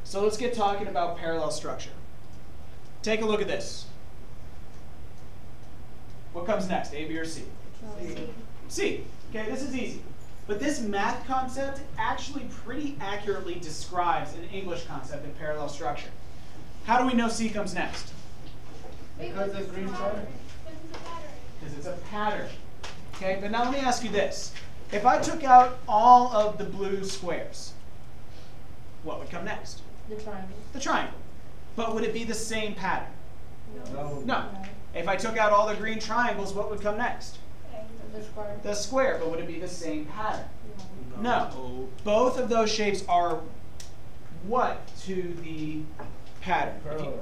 So let's get talking about parallel structure. Take a look at this. What comes next, A, B, or C? C. C. Okay, this is easy. But this math concept actually pretty accurately describes an English concept in parallel structure. How do we know C comes next? Because it's green pattern. Because it's a pattern. Okay, but now let me ask you this. If I took out all of the blue squares, what would come next? The triangle. The triangle. But would it be the same pattern? No. No. If I took out all the green triangles, what would come next? The square. The square, but would it be the same pattern? No. Both of those shapes are what to the pattern? Parallel.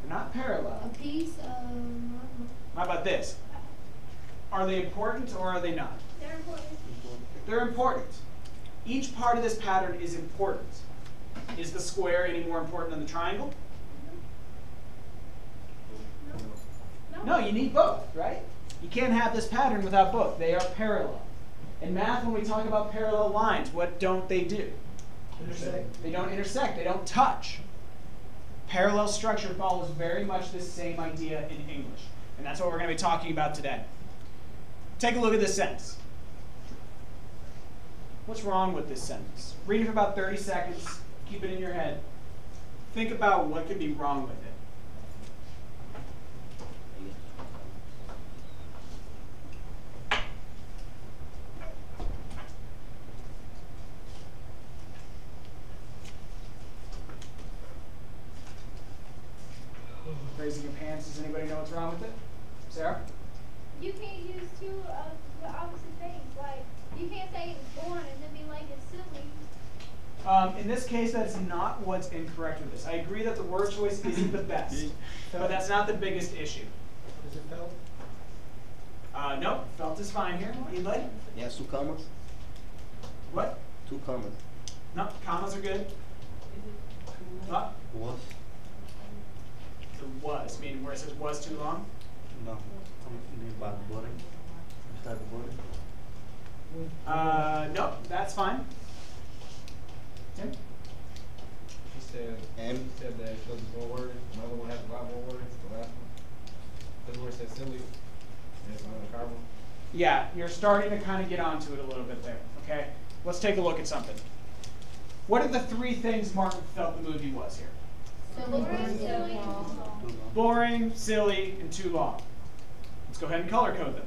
They're not parallel. A piece of. How about this? Are they important or are they not? They're important. They're important. Each part of this pattern is important. Is the square any more important than the triangle? No, you need both, right? You can't have this pattern without both. They are parallel. In math, when we talk about parallel lines, what don't they do? Intersect. They don't intersect. They don't touch. Parallel structure follows very much the same idea in English. And that's what we're going to be talking about today. Take a look at this sentence. What's wrong with this sentence? Read it for about 30 seconds. Keep it in your head. Think about what could be wrong with it. Raising your pants. Does anybody know what's wrong with it? Sarah? You can't use two of the opposite things. Like, you can't say it's born and then be like it's silly. In this case, that's not what's incorrect with this. I agree that the word choice isn't the best, but that's not the biggest issue. Is it felt? Nope, felt is fine here. Eli? Yes, 2 commas. What? 2 commas. No, commas are good. What? Was. The was, meaning where it says was too long? No. About boring. Start boring. Nope, that's fine. Tim? She said that it was more worded. Another one has a lot more words. The last one. This where it says silly. There's another carbon. Yeah, you're starting to kind of get onto it a little bit there, okay? Let's take a look at something. What are the 3 things Martin felt the movie was here? Silly. Boring, silly, and too long. Let's go ahead and color code them.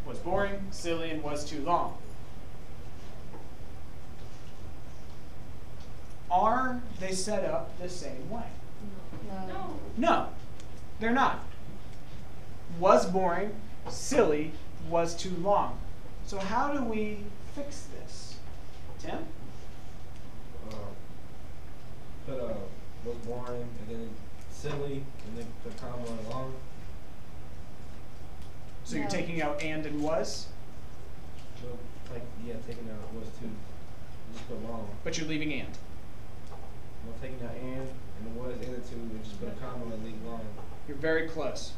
Was boring, silly, and was too long. Are they set up the same way? No. No, they're not. Was boring, silly, was too long. So how do we fix this? Tim? Put was boring and then silly and then put comma long. So you're No. taking out and was, Well, like taking out was too. Just put long. but you're leaving and. Well, taking out and the was and the two and just put a comma and leave long. You're very close.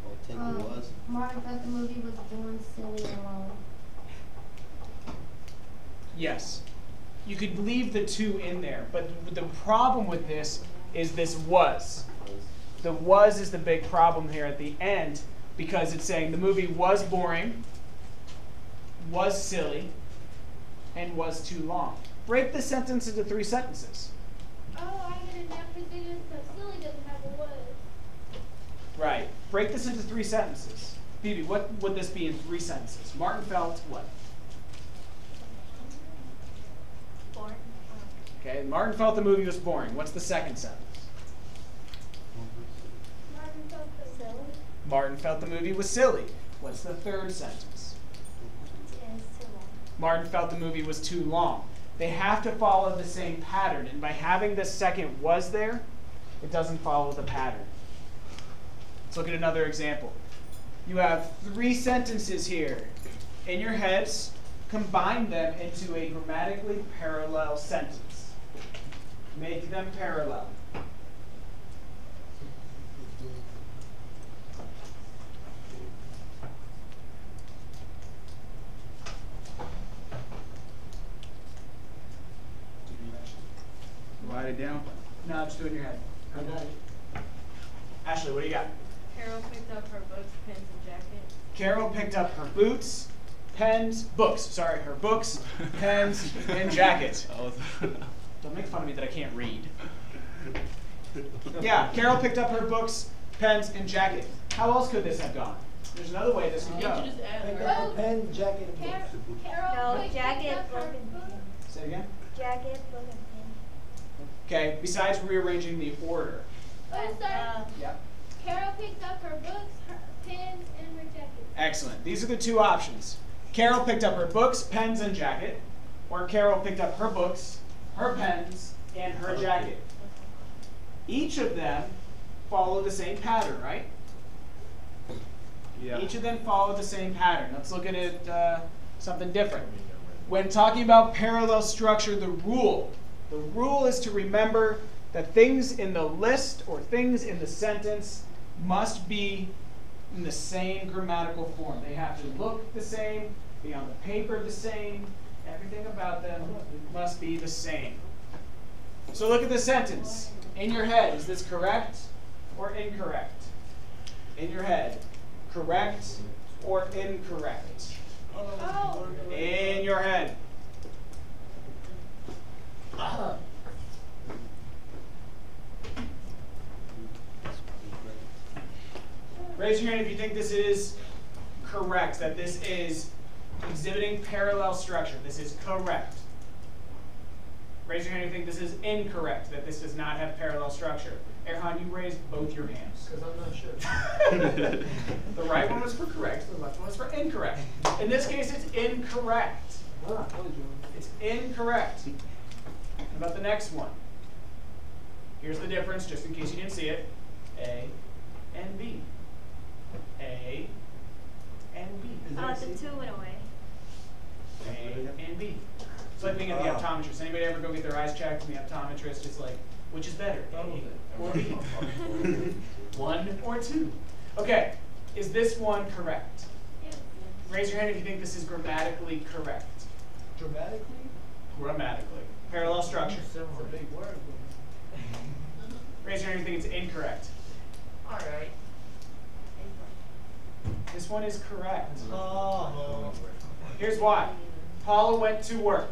Or take was. Martin thought the movie was born silly and long. Yes. You could leave the 2 in there, but the problem with this is this was. The was is the big problem here at the end because it's saying the movie was boring, was silly, and was too long. Break the sentence into 3 sentences. Oh, I get it now because silly doesn't have a was. Right. Break this into 3 sentences. Phoebe, what would this be in 3 sentences? Martin felt what? Born. Okay, Martin felt the movie was boring. What's the second sentence? Martin felt the silly. Martin felt the movie was silly. What's the third sentence? Yeah, it's too long. Martin felt the movie was too long. They have to follow the same pattern, and by having the second was there, it doesn't follow the pattern. Let's look at another example. You have 3 sentences here. In your heads, combine them into a grammatically parallel sentence. Make them parallel. write it down? No, just do it in your head. I got it. Ashley, what do you got? Carol picked up her books, pens, and jacket. Carol picked up her boots, pens, books. Sorry, her books, pens, and jacket. Don't make fun of me that I can't read. Yeah, Carol picked up her books, pens, and jacket. How else could this have gone? There's another way this could You go. should just add Pick her. up a pen, jacket, and Carol, books. Carol No, picked jacket, up her book, and book. pen. Say it again. Jacket, book, and pen. Okay, besides rearranging the order. Oh, sir. Yeah. Carol picked up her books, her pens, and her jacket. Excellent. These are the two options. Carol picked up her books, pens, and jacket. Or Carol picked up her books, her pens, and her jacket. Each of them follow the same pattern, right? Yeah. Each of them follow the same pattern. Let's look at it something different. When talking about parallel structure, the rule is to remember that things in the list or things in the sentence must be in the same grammatical form. They have to look the same, be on the paper the same, everything about them must be the same. So look at the sentence. In your head, is this correct or incorrect? In your head, correct or incorrect? Oh. In your head. Raise your hand if you think this is correct, that this is exhibiting parallel structure. This is correct. Raise your hand if you think this is incorrect, that this does not have parallel structure. Erhan, you raised both your hands. Because I'm not sure. The right one was for correct, the left one was for incorrect. In this case, it's incorrect. Ah, I told you. It's incorrect. How about the next one? Here's the difference, just in case you didn't see it. A and B. A and B. The two went away. A and B. It's like being at the optometrist. Anybody ever go get their eyes checked and the optometrist is like, which is better, A or B? One or two? Okay, is this one correct? Yes. Raise your hand if you think this is grammatically correct. Dramatically? Grammatically. Parallel structure. It's a big word. Raise your hand if you think it's incorrect. Alright. This one is correct. Oh. Here's why. Paula went to work.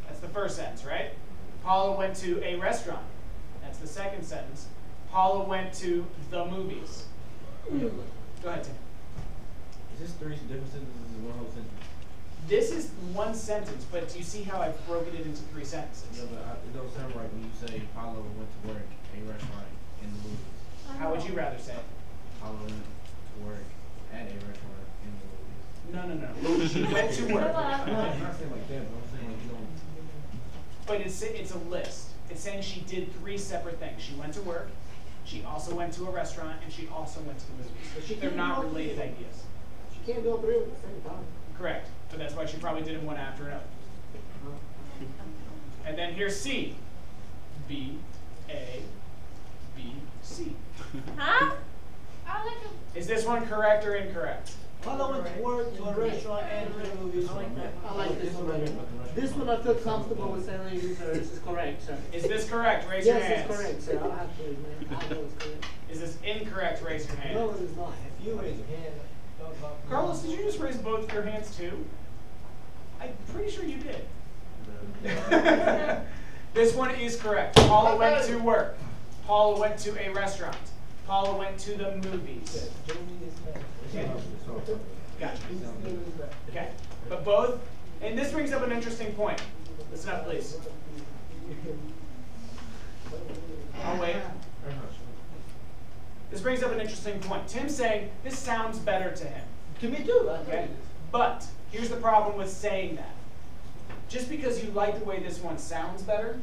That's the first sentence, right? Paula went to a restaurant. That's the second sentence. Paula went to the movies. Go ahead, Tim. Is this three different sentences in one whole sentence? This is one sentence, but do you see how I've broken it into three sentences? Yeah, but it don't sound right when you say Paula went to work, a restaurant, in the movies. How would you rather say it? Paula went to work at a restaurant in the movies. No. She went to work. I'm not saying like that, but I'm saying like you don't. But it's a list. It's saying she did three separate things. She went to work, she also went to a restaurant, and she also went to the But she movies. They're can't not do all three. related ideas. She can't do all three at the same time. Correct. But that's why she probably did them one after another. And then here's C. B, A, B, C. Huh? I like a Is this one correct or incorrect? Paula went to work, to a restaurant, and to the movies. I like this one better. This one I feel comfortable with saying this is correct, sir. Is this correct? Raise your Yes, hands. it's correct, sir. I have to admit. I know it's correct. Is this incorrect? Raise your hand. No, it is not. If you raise your hand, don't talk. Carlos, did you just raise both your hands too? I'm pretty sure you did. This one is correct. Paula went to work. Paula went to a restaurant. Paula went to the movies. Okay. Gotcha. Okay. But both, and this brings up an interesting point. Listen up, please. I'll wait. This brings up an interesting point. Tim's saying this sounds better to him. To me too. Okay? But here's the problem with saying that. Just because you like the way this one sounds better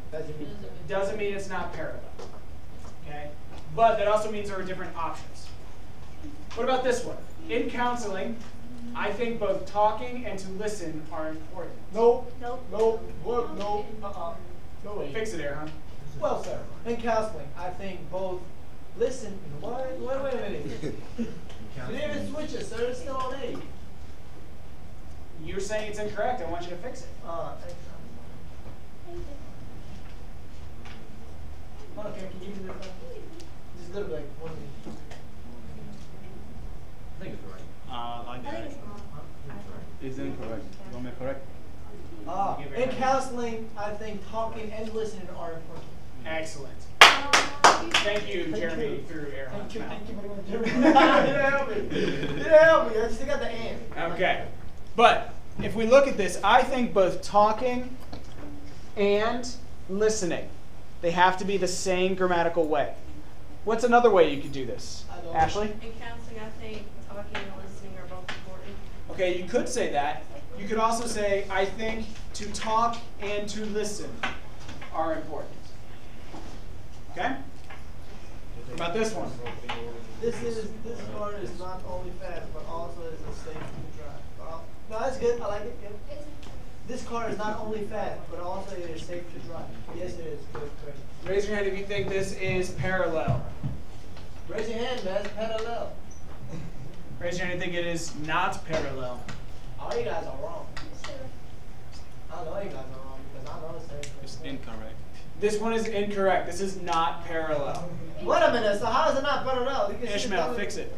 doesn't mean it's not parallel. Okay? But that also means there are different options. What about this one? In counseling, I think both talking and to listen are important. Nope. Nope. Nope. Work. Nope. No way. Fix it, Erhan. Well, sir, in counseling, I think both listen. Wait a minute. You didn't even switch it, sir. It's still on A. You're saying it's incorrect. I want you to fix it. Thanks. Okay, can you give me this? Just a little bit, like 1 minute. I think it's right. I think it's wrong. It's incorrect. You want me to correct? In counseling, I think talking and listening are important. Excellent. Thank you, Thank Jeremy, you. through air Thank you Hunt. very much, Jeremy. You didn't help me. You didn't help me. I just got the and. Okay. But if we look at this, I think both talking and listening, they have to be the same grammatical way. What's another way you could do this? I don't know. Ashley? In counseling, I think talking and listening are both important. Okay, you could say that. You could also say, I think to talk and to listen are important. Okay? What about this one? This car is not only fast, but also is a safe to drive. No, that's good. I like it. Good. This car is not only fast, but also it is safe to drive. Yes, it is. Good. Great. Raise your hand if you think this is parallel. Raise your hand, man. It's parallel. Raise your hand if you think it is not parallel. All you guys are wrong. I know you guys are wrong because I know it's safe. It's incorrect. This one is incorrect. This is not parallel. Wait a minute. So how is it not parallel? You can see Ishmael, fix it.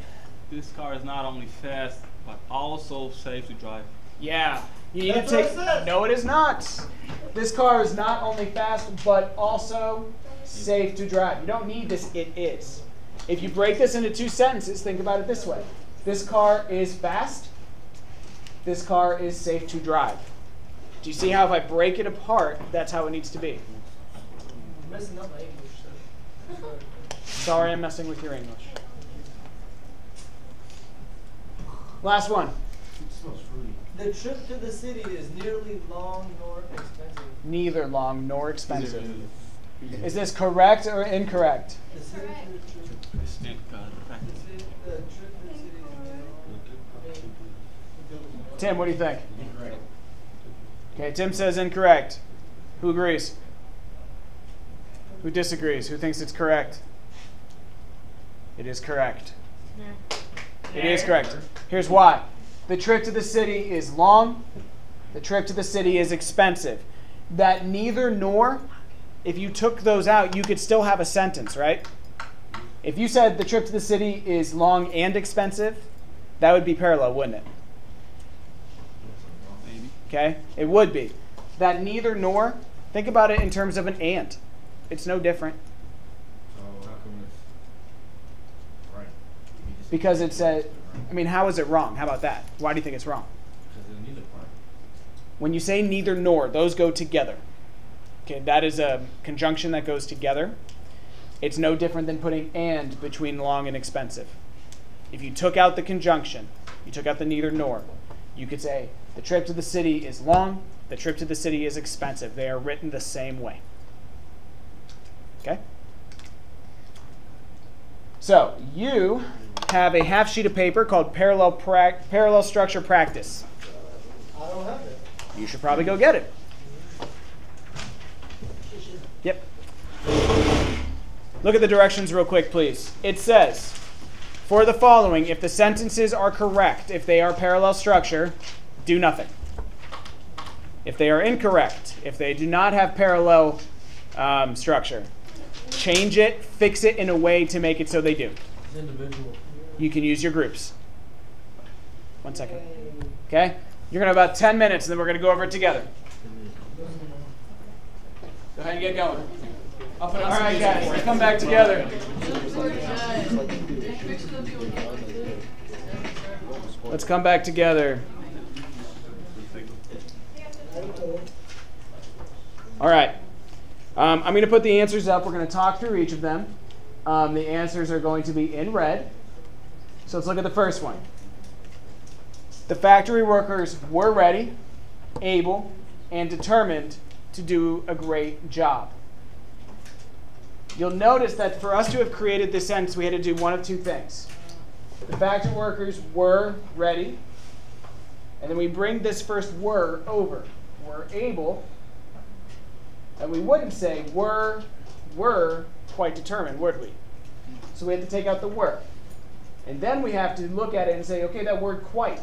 This car is not only fast, but also safe to drive. Yeah. You need That's to what take. it says. No, it is not. This car is not only fast, but also safe to drive. You don't need this. It is. If you break this into 2 sentences, think about it this way: this car is fast. This car is safe to drive. Do you see how if I break it apart, that's how it needs to be? You're messing up my English, sir. Sorry, I'm messing with your English. Last one. The trip to the city is neither long nor expensive. Neither long nor expensive. Is this correct or incorrect? The city Correct. to the trip. It's incorrect. The trip to the city is neither. Tim, what do you think? Incorrect. Okay, Tim says incorrect. Who agrees? Who disagrees? Who thinks it's correct? It is correct. Nah. It is correct. Here's why. The trip to the city is long. The trip to the city is expensive. That neither nor, if you took those out, you could still have a sentence, right? If you said the trip to the city is long and expensive, that would be parallel, wouldn't it? Maybe. Okay? It would be. That neither nor, think about it in terms of an and. It's no different. So how come it's right? Because it said, I mean, how is it wrong? How about that? Why do you think it's wrong? Because there's neither part. When you say neither nor, those go together. Okay, that is a conjunction that goes together. It's no different than putting and between long and expensive. If you took out the conjunction, you took out the neither nor, you could say the trip to the city is long, the trip to the city is expensive. They are written the same way. Okay? So, you have a half sheet of paper called Parallel Structure Practice. I don't have it. You should probably go get it. Yep. Look at the directions real quick, please. It says, for the following, if the sentences are correct, if they are parallel structure, do nothing. If they are incorrect, if they do not have parallel structure, change it, fix it in a way to make it so they do. It's individual. You can use your groups. 1 second. Okay? You're going to have about 10 minutes, and then we're going to go over it together. Go ahead and get going. I'll put on all right, guys. Let's come back together. Let's come back together. All right. I'm going to put the answers up. We're going to talk through each of them. The answers are going to be in red. So let's look at the first one. The factory workers were ready, able, and determined to do a great job. You'll notice that for us to have created this sentence, we had to do one of two things. The factory workers were ready, and then we bring this first were over. Were able, and we wouldn't say were quite determined, would we? So we had to take out the were. And then we have to look at it and say, okay, that word quite.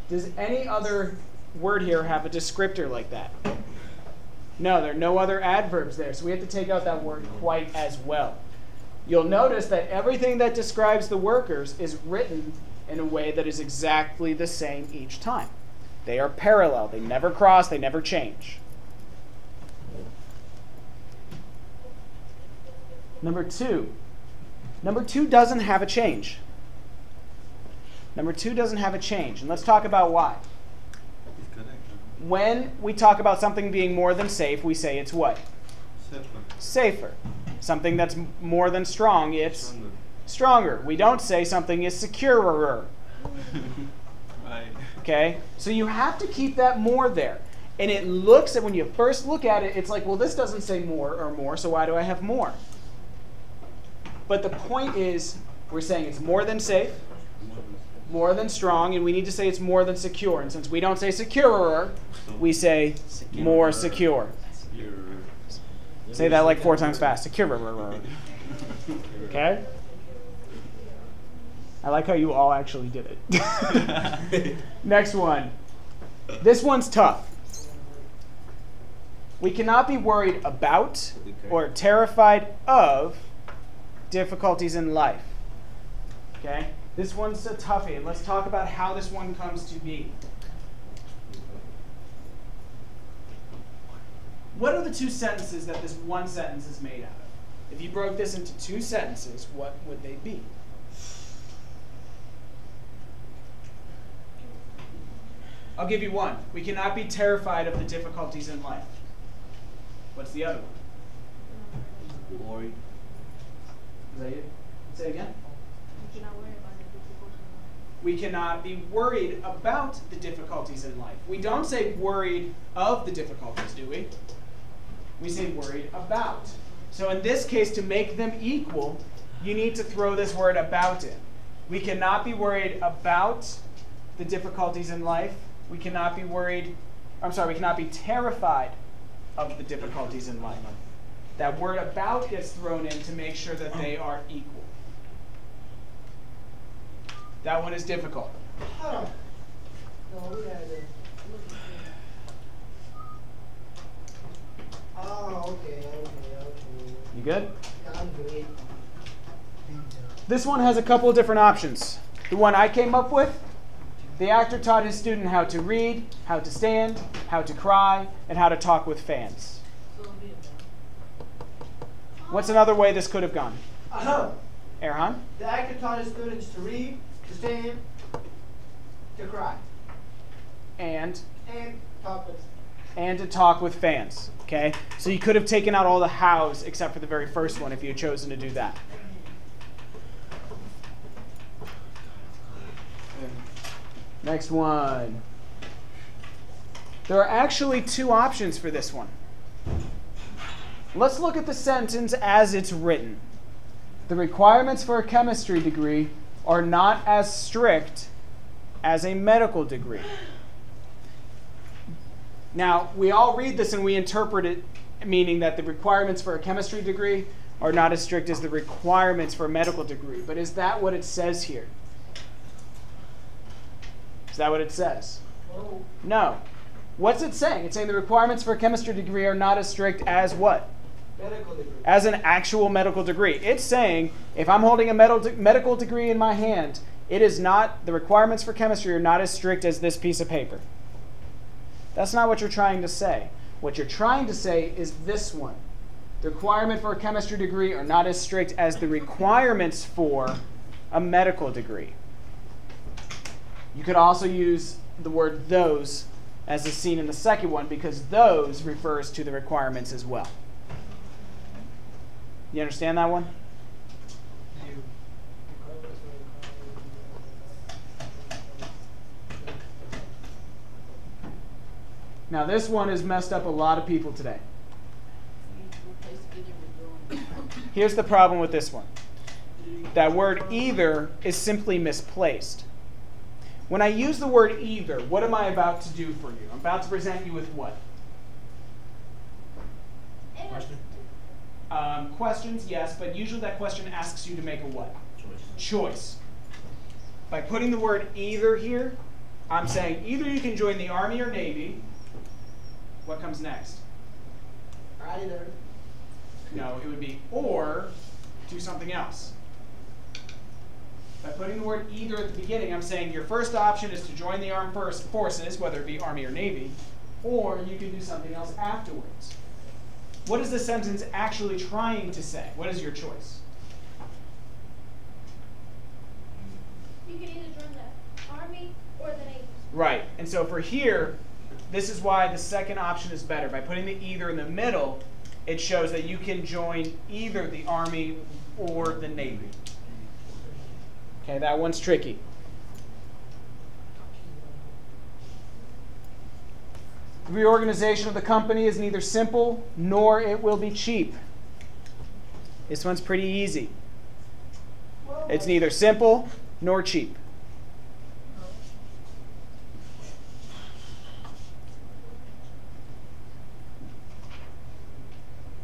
Does any other word here have a descriptor like that? No, there are no other adverbs there, so we have to take out that word quite as well. You'll notice that everything that describes the workers is written in a way that is exactly the same each time. They are parallel. They never cross. They never change. Number two. Number two doesn't have a change. Number two doesn't have a change. And let's talk about why. When we talk about something being more than safe, we say it's what? Safer. Something that's more than strong, it's stronger. We don't say something is securer. Right. Okay? So you have to keep that more there. And it looks, when you first look at it, it's like, well, this doesn't say more or more, so why do I have more? But the point is, we're saying it's more than safe, more than strong, and we need to say it's more than secure. And since we don't say securer, we say more secure. Say that like 4 times fast. Securer. Okay? I like how you all actually did it. Next one. This one's tough. We cannot be worried about or terrified of difficulties in life. Okay? This one's a toughie, and let's talk about how this one comes to be. What are the 2 sentences that this one sentence is made out of? If you broke this into 2 sentences, what would they be? I'll give you one. We cannot be terrified of the difficulties in life. What's the other one? Worried. Is that it? Say it again. We cannot worry about the difficulties in life. We cannot be worried about the difficulties in life. We don't say worried of the difficulties, do we? We say worried about. So in this case, to make them equal, you need to throw this word about in. We cannot be worried about the difficulties in life. We cannot be we cannot be terrified of the difficulties in life. That word about gets thrown in to make sure that they are equal. That one is difficult. No, we had it. Oh, okay. You good? I'm great. This one has a couple of different options. The one I came up with, the actor taught his student how to read, how to stand, how to cry, and how to talk with fans. What's another way this could have gone? Erhan? The actor taught his students to read, to stand, to cry. And talk with. And to talk with fans. Okay? So you could have taken out all the hows except for the very first one if you had chosen to do that. Next one. There are actually 2 options for this one. Let's look at the sentence as it's written. The requirements for a chemistry degree are not as strict as a medical degree. Now, we all read this and we interpret it meaning that the requirements for a chemistry degree are not as strict as the requirements for a medical degree. But is that what it says here? Is that what it says? No. What's it saying? It's saying the requirements for a chemistry degree are not as strict as what? Medical degree. As an actual medical degree. It's saying if I'm holding a medical degree in my hand, it is not, the requirements for chemistry are not as strict as this piece of paper. That's not what you're trying to say. What you're trying to say is this one. The requirement for a chemistry degree are not as strict as the requirements for a medical degree. You could also use the word those as is seen in the second one because those refers to the requirements as well. You understand that one? Now this one has messed up a lot of people today. Here's the problem with this one. That word either is simply misplaced. When I use the word either, what am I about to do for you? I'm about to present you with what? Question. Questions, yes, but usually that question asks you to make a what? Choice. By putting the word either here, I'm saying either you can join the Army or Navy. What comes next? Either. No, it would be or do something else. By putting the word either at the beginning, I'm saying your first option is to join the armed forces, whether it be Army or Navy, or you can do something else afterwards. What is the sentence actually trying to say? What is your choice? You can either join the Army or the Navy. Right. And so for here, this is why the second option is better. By putting the either in the middle, it shows that you can join either the Army or the Navy. Okay, that one's tricky. The reorganization of the company is neither simple nor it will be cheap. This one's pretty easy. It's neither simple nor cheap.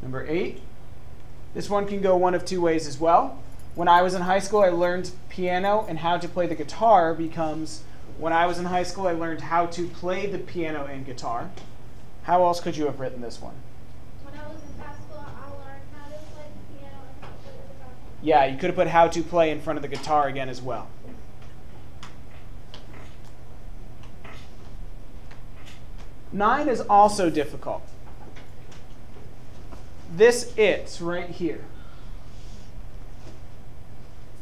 Number 8. This one can go one of two ways as well. When I was in high school, I learned piano, and how to play the guitar becomes when I was in high school, I learned how to play the piano and guitar. How else could you have written this one? When I was in high school, I learned how to play the piano and how to play the guitar. Yeah, you could have put how to play in front of the guitar again as well. Nine is also difficult. This it's right here.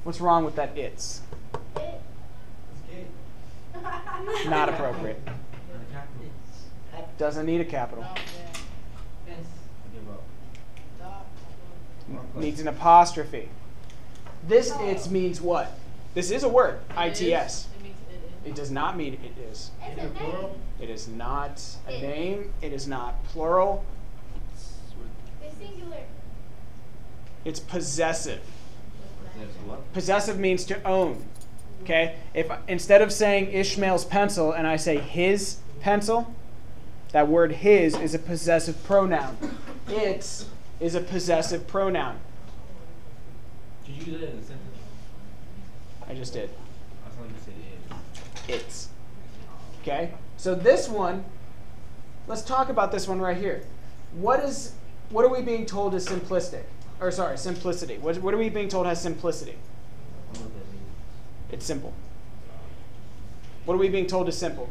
What's wrong with that it's? Not appropriate. Doesn't need a capital. Needs an apostrophe. This it's means what? This is a word, ITS. It does not mean it is. It's a name. It is not a name. It is not plural. It's singular. It's possessive. Possessive means to own. Okay? If instead of saying Ishmael's pencil and I say his pencil, that word his is a possessive pronoun. Its is a possessive pronoun. Did you use it in a sentence? I just did. I thought you said it. It's. Okay? So this one, let's talk about this one right here. What are we being told is simplistic? Or sorry, simplicity. What are we being told has simplicity? It's simple. What are we being told is simple?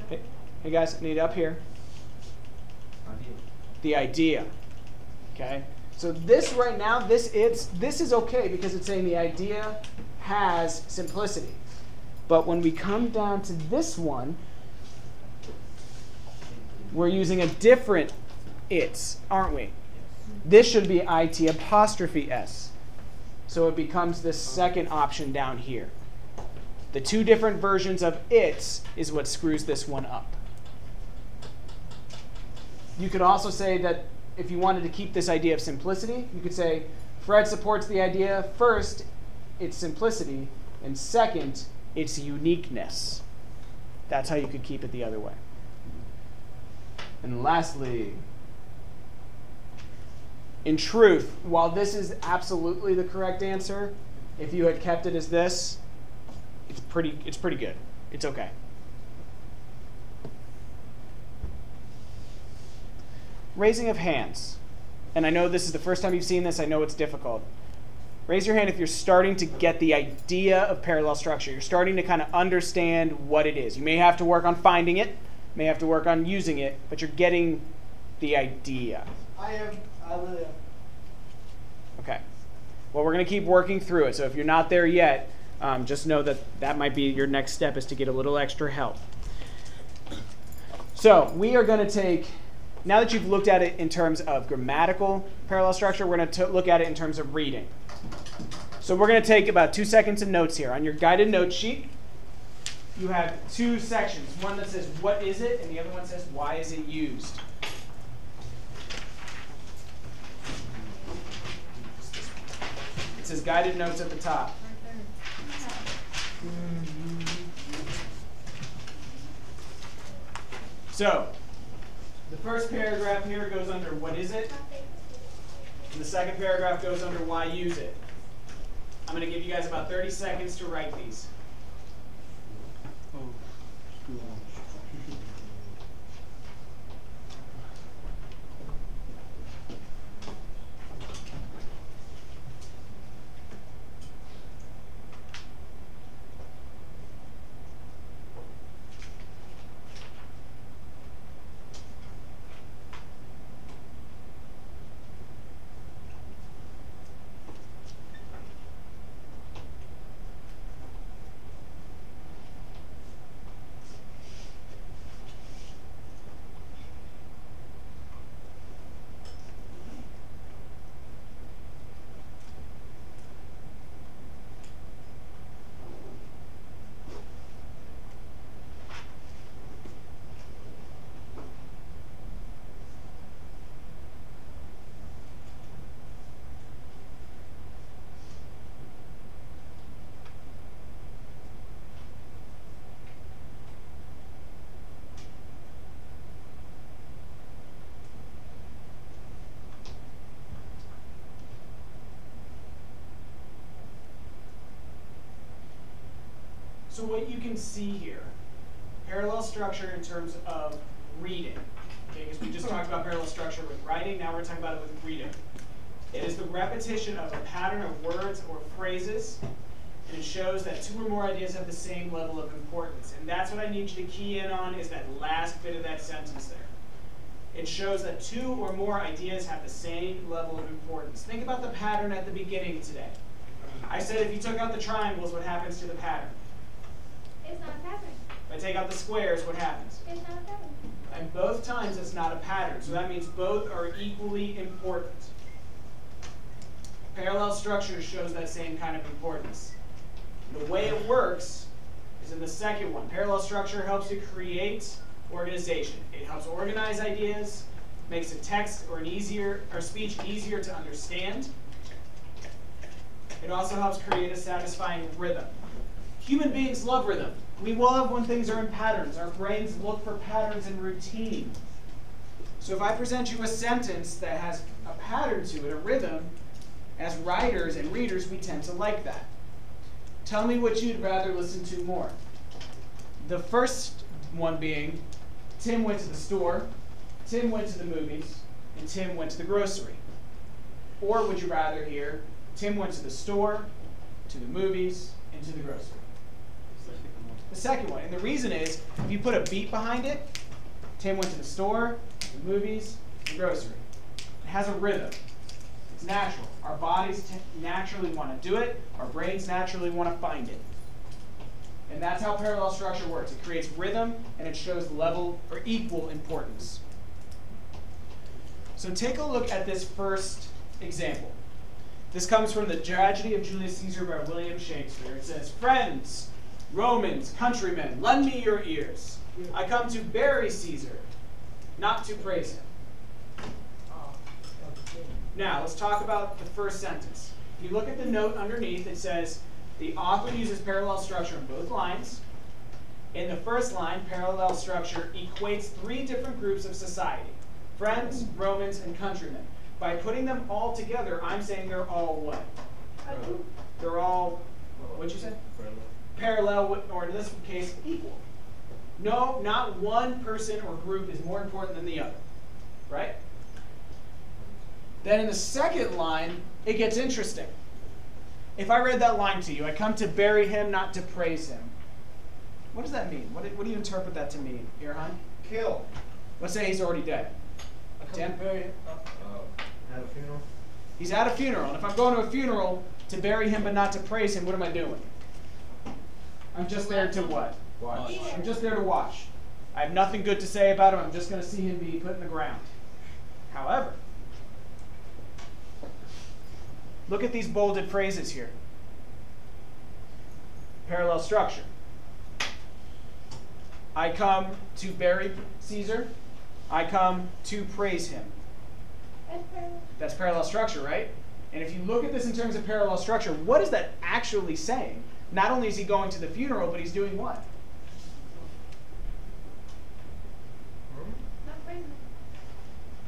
Hey guys, I need up here. The idea. Okay? So this right now, this is okay because it's saying the idea has simplicity. But when we come down to this one, we're using a different it's, aren't we? This should be IT apostrophe S. So it becomes the second option down here. The two different versions of it's is what screws this one up. You could also say that if you wanted to keep this idea of simplicity, you could say Fred supports the idea, first, it's simplicity, and second, it's uniqueness. That's how you could keep it the other way. And lastly, in truth, while this is absolutely the correct answer, if you had kept it as this, it's pretty good. It's okay. Raising of hands. And I know this is the first time you've seen this. I know it's difficult. Raise your hand if you're starting to get the idea of parallel structure. You're starting to kind of understand what it is. You may have to work on finding it, may have to work on using it, but you're getting the idea. I am. I really am. Okay. Well, we're going to keep working through it. So if you're not there yet, just know that that might be your next step, is to get a little extra help. So we are going to take, now that you've looked at it in terms of grammatical parallel structure, we're going to look at it in terms of reading. So we're going to take about 2 seconds of notes here. On your guided note sheet, you have 2 sections. One that says, what is it? And the other one says, why is it used? It says guided notes at the top. So, the first paragraph here goes under what is it? And the second paragraph goes under why use it. I'm going to give you guys about 30 seconds to write these. Oh. So what you can see here, parallel structure in terms of reading. Okay, because we just talked about parallel structure with writing, now we're talking about it with reading. It is the repetition of a pattern of words or phrases, and it shows that two or more ideas have the same level of importance. And that's what I need you to key in on, is that last bit of that sentence there. It shows that two or more ideas have the same level of importance. Think about the pattern at the beginning today. I said if you took out the triangles, what happens to the pattern? It's not a pattern. If I take out the squares, what happens? It's not a pattern. And both times it's not a pattern, so that means both are equally important. Parallel structure shows that same kind of importance. The way it works is in the second one. Parallel structure helps you create organization. It helps organize ideas, makes a text or speech easier to understand. It also helps create a satisfying rhythm. Human beings love rhythm. We love when things are in patterns. Our brains look for patterns and routine. So if I present you a sentence that has a pattern to it, a rhythm, as writers and readers, we tend to like that. Tell me what you'd rather listen to more. The first one being, Tim went to the store, Tim went to the movies, and Tim went to the grocery. Or would you rather hear, Tim went to the store, to the movies, and to the grocery? The second one. And the reason is, if you put a beat behind it, Tim went to the store, the movies, the grocery. It has a rhythm. It's natural. Our bodies naturally want to do it. Our brains naturally want to find it. And that's how parallel structure works. It creates rhythm, and it shows level or equal importance. So take a look at this first example. This comes from the Tragedy of Julius Caesar by William Shakespeare. It says, "Friends, Romans, countrymen, lend me your ears. I come to bury Caesar, not to praise him." Now, let's talk about the first sentence. If you look at the note underneath, it says, the author uses parallel structure in both lines. In the first line, parallel structure equates three different groups of society: friends, Romans, and countrymen. By putting them all together, I'm saying they're all what? They're all, what'd you say? Parallel, or in this case, equal. No, not one person or group is more important than the other, right? Then in the second line, it gets interesting. If I read that line to you, I come to bury him, not to praise him. What does that mean? What do you interpret that to mean, Irhan? Kill. Let's say he's already dead. I come Tim? to bury at a funeral. He's at a funeral, and if I'm going to a funeral to bury him but not to praise him, what am I doing? I'm just there to what? Watch. I'm just there to watch. I have nothing good to say about him. I'm just going to see him be put in the ground. However, look at these bolded phrases here. Parallel structure. I come to bury Caesar. I come to praise him. That's parallel structure, right? And if you look at this in terms of parallel structure, what is that actually saying? Not only is he going to the funeral, but he's doing what?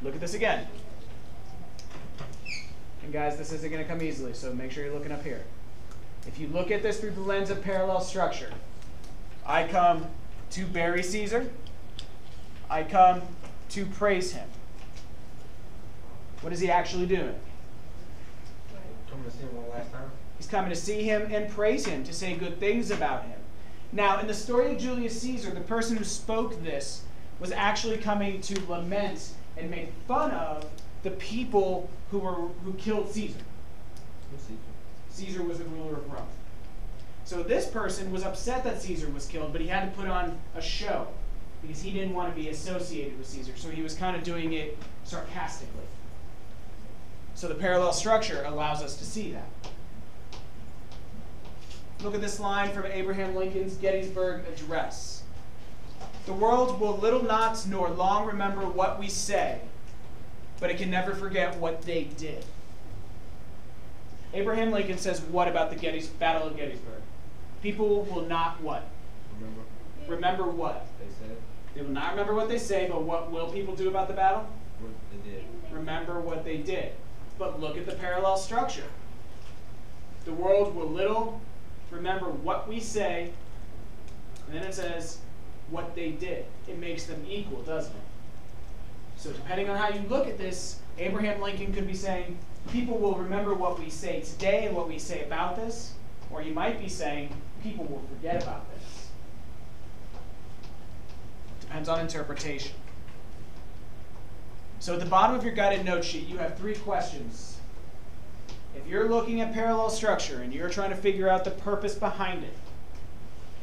Look at this again. And guys, this isn't going to come easily, so make sure you're looking up here. If you look at this through the lens of parallel structure, I come to bury Caesar. I come to praise him. What is he actually doing? Coming to see him one last time. He's coming to see him and praise him, to say good things about him. Now, in the story of Julius Caesar, the person who spoke this was actually coming to lament and make fun of the people who killed Caesar. Caesar was the ruler of Rome. So this person was upset that Caesar was killed, but he had to put on a show because he didn't want to be associated with Caesar. So he was kind of doing it sarcastically. So the parallel structure allows us to see that. Look at this line from Abraham Lincoln's Gettysburg Address. The world will little not nor long remember what we say, but it can never forget what they did. Abraham Lincoln says what about the Battle of Gettysburg? People will not what? Remember what? They said. They will not remember what they say, but what will people do about the battle? What they did. Remember what they did. But look at the parallel structure. The world will little remember what we say, and then it says what they did. It makes them equal, doesn't it? So depending on how you look at this, Abraham Lincoln could be saying, people will remember what we say today and what we say about this, or you might be saying, people will forget about this. Depends on interpretation. So at the bottom of your guided note sheet, you have 3 questions. If you're looking at parallel structure and you're trying to figure out the purpose behind it,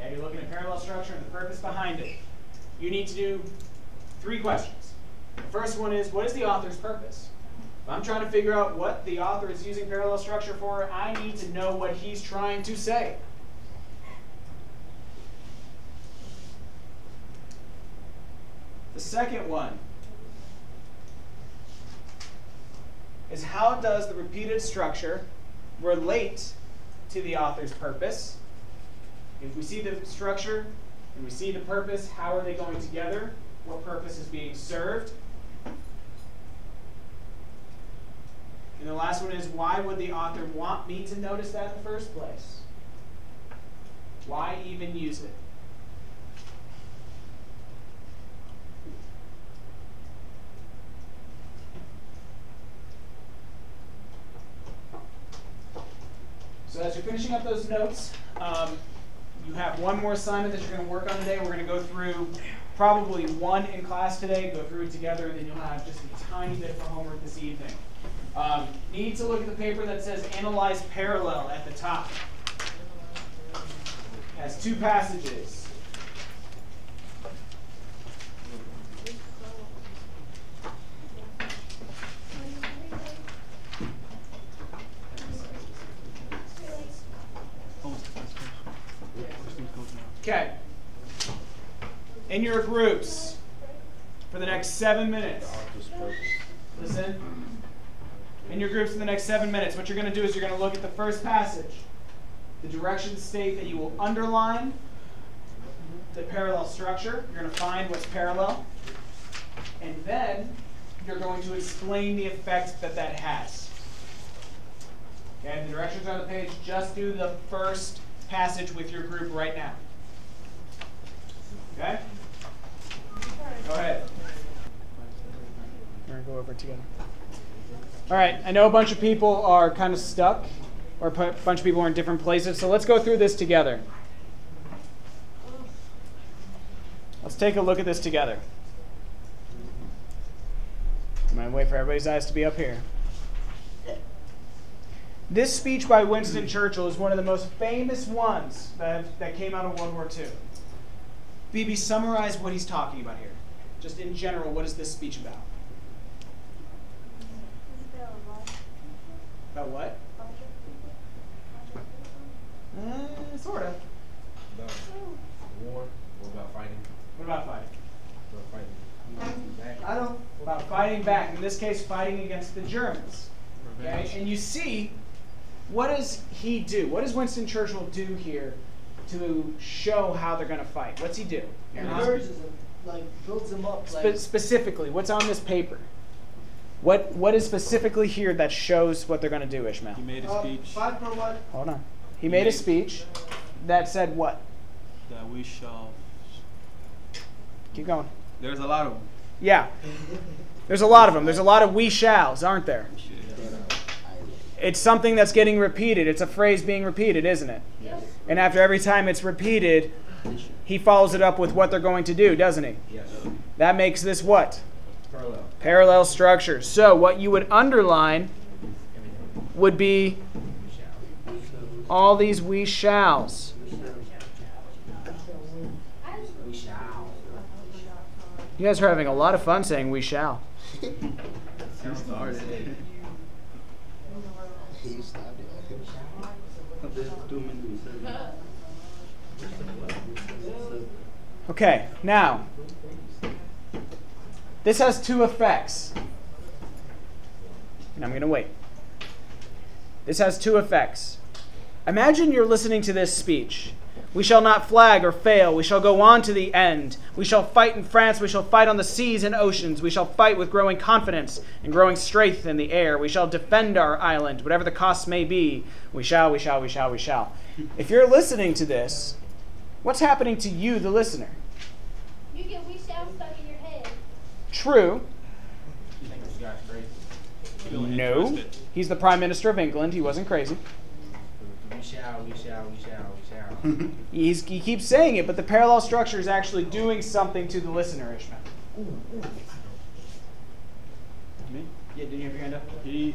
okay, you're looking at parallel structure and the purpose behind it, you need to do 3 questions. The first one is, what is the author's purpose? If I'm trying to figure out what the author is using parallel structure for, I need to know what he's trying to say. The second one is, how does the repeated structure relate to the author's purpose? If we see the structure and we see the purpose, how are they going together? What purpose is being served? And the last one is, why would the author want me to notice that in the first place? Why even use it? So as you're finishing up those notes, you have one more assignment that you're going to work on today. We're going to go through probably one in class today, go through it together, and then you'll have just a tiny bit for homework this evening. Need to look at the paper that says Analyze Parallel at the top. It has 2 passages. Okay. In your groups for the next 7 minutes. Listen. In your groups for the next 7 minutes, what you're going to do is you're going to look at the first passage. The directions state that you will underline the parallel structure. You're going to find what's parallel. And then you're going to explain the effect that that has. Okay, the directions are on the page. Just do the first passage with your group right now. Okay? Go ahead. We're going to go over it together. All right, I know a bunch of people are kind of stuck, or a bunch of people are in different places, so let's go through this together. Let's take a look at this together. I'm going to wait for everybody's eyes to be up here. This speech by Winston Churchill is one of the most famous ones that came out of World War II. BB, summarize what he's talking about here. Just in general, what is this speech about? About what? Sort of. About war or about fighting? What about fighting? About fighting back. I don't. About fighting back. In this case, fighting against the Germans. Okay? And you see, what does he do? What does Winston Churchill do here to show how they're going to fight? What's he do? Encourages them, like builds them up. Like, Specifically, what's on this paper? What is specifically here that shows what they're going to do, Ishmael? He made a speech fight for what? Hold on. He made a speech that said what? that we shall Keep going. There's a lot of them. Yeah. There's a lot of them. There's a lot of we shalls, aren't there? It's something that's getting repeated. It's a phrase being repeated, isn't it? Yes. And after every time it's repeated, he follows it up with what they're going to do, doesn't he? Yes. That makes this what? Parallel. Parallel structure. So what you would underline would be all these we shalls. We shall. You guys are having a lot of fun saying we shall. He started. Okay, now, this has two effects. And I'm going to wait. This has two effects. Imagine you're listening to this speech. We shall not flag or fail. We shall go on to the end. We shall fight in France. We shall fight on the seas and oceans. We shall fight with growing confidence and growing strength in the air. We shall defend our island, whatever the costs may be. We shall, we shall, we shall, we shall. If you're listening to this, what's happening to you, the listener? You get we shall stuck in your head. True. You think this guy's crazy? Feeling No. interested. He's the Prime Minister of England. He wasn't crazy. We shall, we shall, we shall, we shall. He keeps saying it, but the parallel structure is actually doing something to the listener, Ishmael. Me? Yeah, didn't you have your hand up? He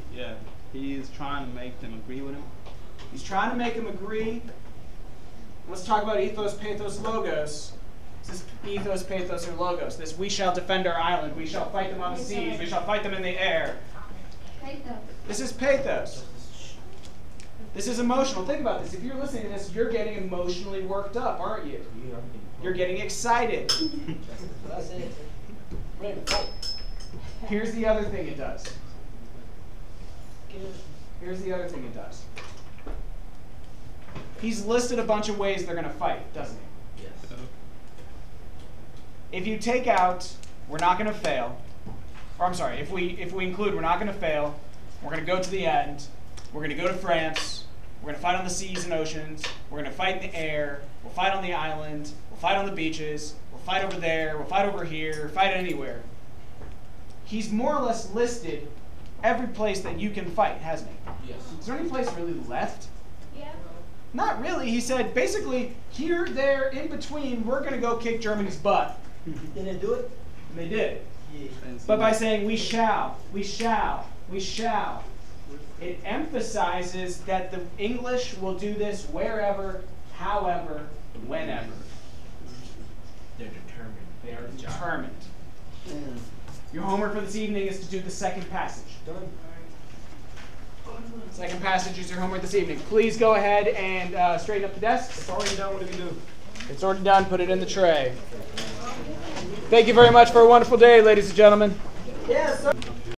is trying to make them agree with him. He's trying to make them agree. Let's talk about ethos, pathos, logos. This is ethos, pathos, or logos. This we shall defend our island. We shall fight them on the seas. We shall fight them in the air. This is pathos. This is emotional. Think about this. If you're listening to this, you're getting emotionally worked up, aren't you? You're getting excited. That's it. Ready to fight. Here's the other thing it does. Here's the other thing it does. He's listed a bunch of ways they're going to fight, doesn't he? Yes. If you take out, we're not going to fail, or I'm sorry, if we include, we're not going to fail, we're going to go to the end, we're going to go to France, we're going to fight on the seas and oceans, we're going to fight in the air, we'll fight on the island, we'll fight on the beaches, we'll fight over there, we'll fight over here, fight anywhere. He's more or less listed every place that you can fight, hasn't he? Yes. Is there any place really left? Yeah. Not really. He said, basically, here, there, in between, we're going to go kick Germany's butt. Did they do it? And they did. Yeah. But by saying we shall, we shall, we shall, it emphasizes that the English will do this wherever, however, whenever. They're determined. They are determined. Your homework for this evening is to do the second passage. Done. Second passage is your homework this evening. Please go ahead and straighten up the desks. It's already done. What do we do? It's already done. Put it in the tray. Thank you very much for a wonderful day, ladies and gentlemen. Yes, sir.